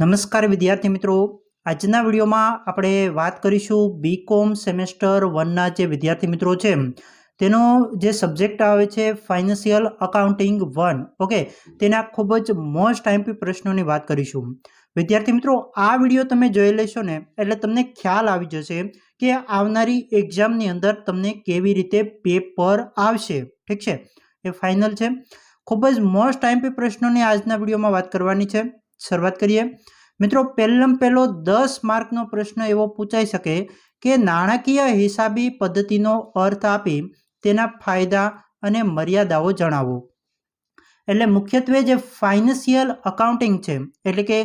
નમસ્કાર વિદ્યાર્થી મિત્રો, આજના વિડીયોમાં આપણે વાત કરીશું બીકોમ સેમેસ્ટર 1ના જે વિદ્યાર્થી મિત્રો છે તેનો જે સબ્જેક્ટ આવે છે ફાઇનાન્શિયલ અકાઉન્ટિંગ 1. ઓકે, તેના ખૂબ જ મોસ્ટ આઈએમપી પ્રશ્નોની વાત કરીશું. વિદ્યાર્થી મિત્રો, આ વિડીયો તમે જોઈ લેશો ને એટલે તમને ખ્યાલ આવી જશે કે આવનારી એક્ઝામની અંદર તમને કેવી રીતે પેપર આવશે. ઠીક છે, એ ફાઇનલ છે. ખૂબ જ મોસ્ટ આઈએમપી પ્રશ્નોની આજના વિડીયોમાં વાત કરવાની છે. શરૂઆત કરીએ મિત્રો. પહેલો 10 માર્કનો પ્રશ્ન એવો પૂછાઈ શકે કે નાણાકીય હિસાબી પદ્ધતિનો અર્થ આપી તેના ફાયદા અને મર્યાદાઓ જણાવો. એટલે મુખ્યત્વે જે ફાઇનાન્શિયલ અકાઉન્ટિંગ છે એટલે કે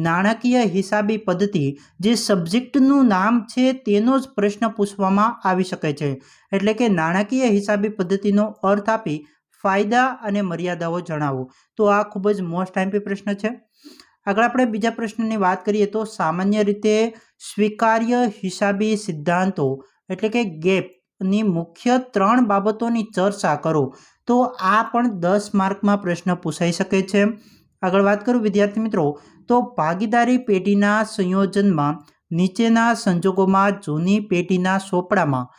નાણાકીય હિસાબી પદ્ધતિ જે સબ્જેક્ટનું નામ છે તેનો જ પ્રશ્ન પૂછવામાં આવી શકે છે. એટલે કે નાણાકીય હિસાબી પદ્ધતિનો અર્થ આપી ફાયદા અને મર્યાદાઓ જણાવો. તો આ ખૂબ જ મોસ્ટ આઈએમપી પ્રશ્ન છે. આગળ આપણે બીજા પ્રશ્નની વાત કરીએ તો સામાન્ય રીતે સ્વીકાર્ય હિસાબી સિદ્ધાંતો એટલે કે ગેપની મુખ્ય 3 બાબતોની ચર્ચા કરો. તો આ પણ 10 માર્કમાં પ્રશ્ન પૂછાઈ શકે છે. આગળ વાત કરું વિદ્યાર્થી મિત્રો તો ભાગીદારી પેઢીના સંયોજનમાં નીચેના સંજોગોમાં જૂની પેઢીના સોપડામાં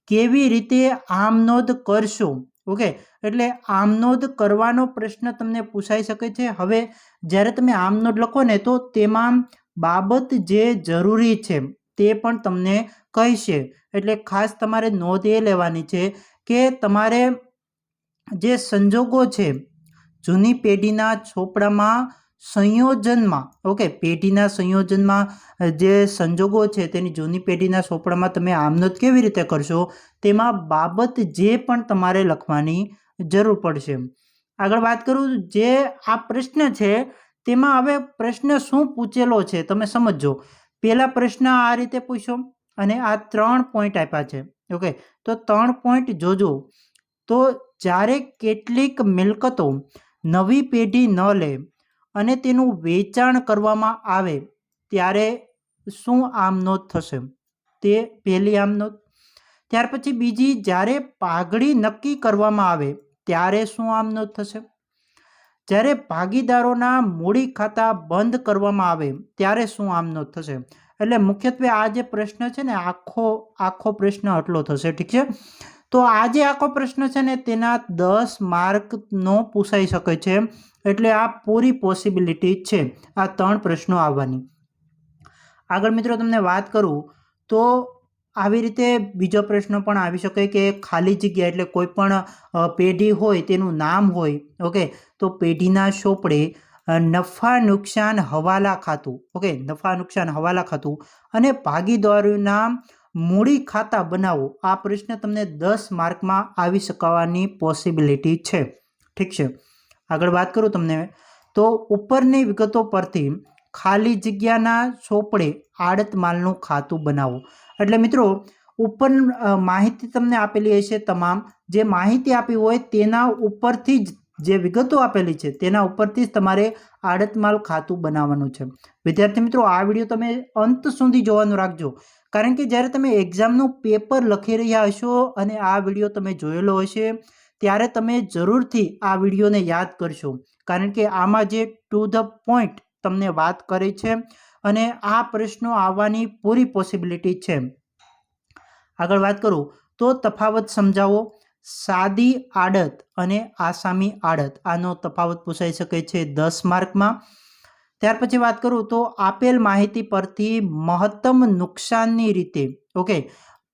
કેવી રીતે આમનોંધ કરશો. ઓકે, એટલે આમનોંધ કરવાનો પ્રશ્ન તમને પૂછાઈ શકે છે. હવે જ્યારે તમે આમનોંધ લખો ને તો તેમાં બાબત જે જરૂરી છે તે પણ તમને કહેશે. એટલે ખાસ તમારે નોંધ એ લેવાની છે કે તમારે જે સંજોગો છે જૂની પેઢીના ચોપડામાં સંયોજનમાં, ઓકે, પેઢીના સંયોજનમાં જે સંજોગો છે તેની જૂની પેઢીના ચોપડામાં તમે આમનોંધ કેવી રીતે કરશો તેમાં બાબત જે પણ તમારે લખવાની જરૂર પડશે. આગળ વાત કરું જે આ પ્રશ્ન છે તેમાં હવે પ્રશ્ન શું પૂછેલો છે તમે સમજો. પહેલા પ્રશ્ન આ રીતે પૂછ્યો અને આ 3 પોઈન્ટ આપ્યા છે. ઓકે, તો 3 પોઈન્ટ જોજો. તો જ્યારે કેટલીક મિલકતો નવી પેઢી ન લે અને તેનું વેચાણ કરવામાં આવે ત્યારે શું આમનોંધ થશે, તે પહેલી આમનોંધ. ત્યાર પછી બીજી, જ્યારે પાઘડી નક્કી કરવામાં આવે ત્યારે શું આમનોંધ થશે. જ્યારે ભાગીદારોના મૂડી ખાતા બંધ કરવામાં આવે ત્યારે શું આમનોંધ થશે. એટલે મુખ્યત્વે આ જે પ્રશ્ન છે ને આખો પ્રશ્ન આટલો થશે. ઠીક છે, તો આ જે આખો પ્રશ્ન છે ને તેના 10 માર્કનો પૂછાઈ શકે છે. એટલે આ પૂરી પોસિબિલિટી છે આ 3 પ્રશ્નો આવવાની. આગળ મિત્રો તમને વાત કરું તો આવી રીતે બીજો પ્રશ્ન પણ આવી શકે કે ખાલી જગ્યા એટલે કોઈ પણ પેઢી હોય તેનું નામ હોય. ઓકે, તો પેઢીના ચોપડે નફા નુકસાન હવાલા ખાતું, ઓકે, નફા નુકસાન હવાલા ખાતું અને ભાગીદારોના મૂડી ખાતા બનાવો. આ પ્રશ્ન તમને 10 માર્કમાં આવી શકવાની પોસિબિલિટી છે. ઠીક છે, આગળ વાત કરું તમને તો ઉપરની વિગતો પરથી ખાલી જગ્યાના ચોપડે આડત માલનું ખાતું બનાવો. એટલે મિત્રો ઉપર માહિતી તમને આપેલી હશે, તમામ જે માહિતી આપી હોય તેના ઉપરથી જ જે વિગતો આપેલી છે તેના ઉપરથી જ તમારે આડત માલ ખાતું બનાવવાનું છે. વિદ્યાર્થી મિત્રો, આ વિડીયો તમે અંત સુધી જોવાનું રાખજો, કારણ કે જ્યારે તમે એક્ઝામનું પેપર લખી રહ્યા હશો અને આ વિડીયો તમે જોયેલો હશે ત્યારે તમે જરૂરથી આ વિડીયોને યાદ કરશો, કારણ કે આમાં જે ટુ ધ પોઈન્ટ તમને વાત કરી છે અને આ પ્રશ્નો આવવાની પૂરી પોસિબિલિટી છે. આગળ વાત કરું તો તફાવત સમજાવો. સાદી આડત અને આસામી આડત, આનો તફાવત પૂછાઈ શકે છે 10 માર્કમાં. ત્યાર પછી વાત કરું તો આપેલ માહિતી પરથી મહત્તમ નુકસાનની રીતે, ઓકે,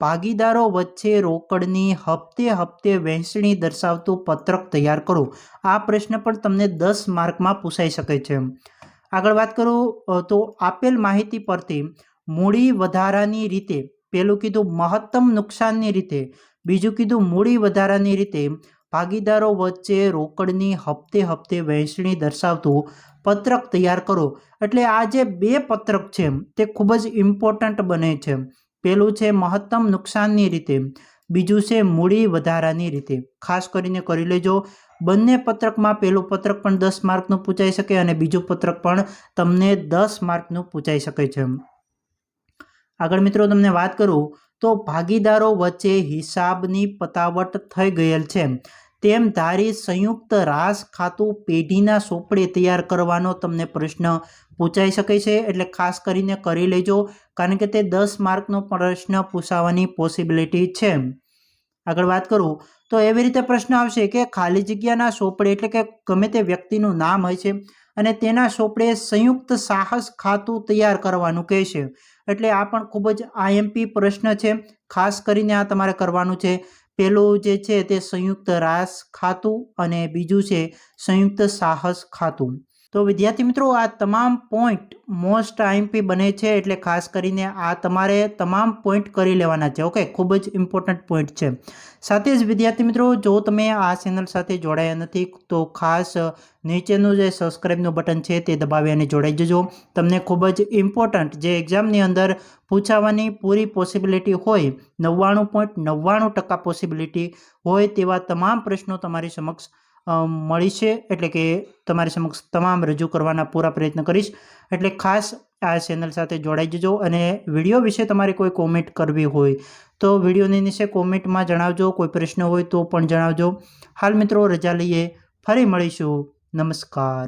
ભાગીદારો વચ્ચે રોકડની હપ્તે વહેંચણી દર્શાવતું પત્રક તૈયાર કરો. આ પ્રશ્ન પણ તમને 10 માર્કમાં પૂછાઈ શકે છે. આગળ વાત કરું તો આપેલ માહિતી પરથી મૂડી વધારાની રીતે, પહેલું કીધું મહત્તમ નુકસાનની રીતે, બીજું કીધું મૂડી વધારાની રીતે ભાગીદારો વચ્ચે રોકડની હપ્તે વહેંચણી દર્શાવતું પત્રક તૈયાર કરો. એટલે આ જે 2 પત્રક છે તે ખૂબ જ ઇમ્પોર્ટન્ટ બને છે. પહેલું છે મહત્તમ નુકસાનની રીતે, બીજું છે મૂડી વધારાની રીતે. ખાસ કરીને કરી લેજો. બંને પત્રકમાં પહેલું પત્રક પણ 10 માર્કનું પૂછાઈ શકે અને બીજું પત્રક પણ તમને 10 માર્કનું પૂછાઈ શકે છે. આગળ મિત્રો તમને વાત કરું તો ભાગીદારો વચ્ચે હિસાબની પતાવટ થઈ ગયેલ છે તેમ ધારી સંયુક્ત રાસ ખાતું પેઢીના ચોપડે તૈયાર કરવાનો તમને પ્રશ્ન પૂછાઈ શકે છે, એટલે ખાસ કરીને કરી લેજો, કારણ કે તે 10 માર્કનો પ્રશ્ન પૂછાવાની પોસિબિલિટી છે. આગળ વાત કરું તો એવી રીતે પ્રશ્ન આવશે કે ખાલી જગ્યાના ચોપડે, એટલે કે ગમે તે વ્યક્તિનું નામ હોય છે અને તેના ચોપડે સંયુક્ત સાહસ ખાતું તૈયાર કરવાનું કહે છે. એટલે આ પણ ખૂબ જ આઈએમપી પ્રશ્ન છે. ખાસ કરીને આ તમારે કરવાનું છે. પહેલું જે છે તે સંયુક્ત રાસ ખાતું અને બીજું છે સંયુક્ત સાહસ ખાતું. તો વિદ્યાર્થી મિત્રો, આ તમામ પોઈન્ટ મોસ્ટ આઈએમપી બને છે, એટલે ખાસ કરીને આ તમારે તમામ પોઈન્ટ કરી લેવાના છે. ઓકે, ખૂબ જ ઇમ્પોર્ટન્ટ પોઈન્ટ છે. સાથે જ વિદ્યાર્થી મિત્રો, જો તમે આ ચેનલ સાથે જોડાયા નથી તો ખાસ નીચેનું જે સબસ્ક્રાઈબનું બટન છે તે દબાવી અને જોડાઈ જજો. તમને ખૂબ જ ઇમ્પોર્ટન્ટ જે એક્ઝામની અંદર પૂછાવાની પૂરી પોસિબિલિટી હોય, 99.99% પોસિબિલિટી હોય તેવા તમામ પ્રશ્નો તમારી સમક્ષ મળી છે, એટલે કે તમારી સમક્ષ તમામ રજૂ કરવાના પૂરા પ્રયત્ન કરીશ. એટલે ખાસ આ ચેનલ સાથે જોડાઈ જજો. અને વિડીયો વિશે તમારે કોઈ કોમેન્ટ કરવી હોય તો વિડીયોની નીચે કોમેન્ટમાં જણાવજો. કોઈ પ્રશ્ન હોય તો પણ જણાવજો. હાલ મિત્રો રજા લઈએ, ફરી મળીશું. નમસ્કાર.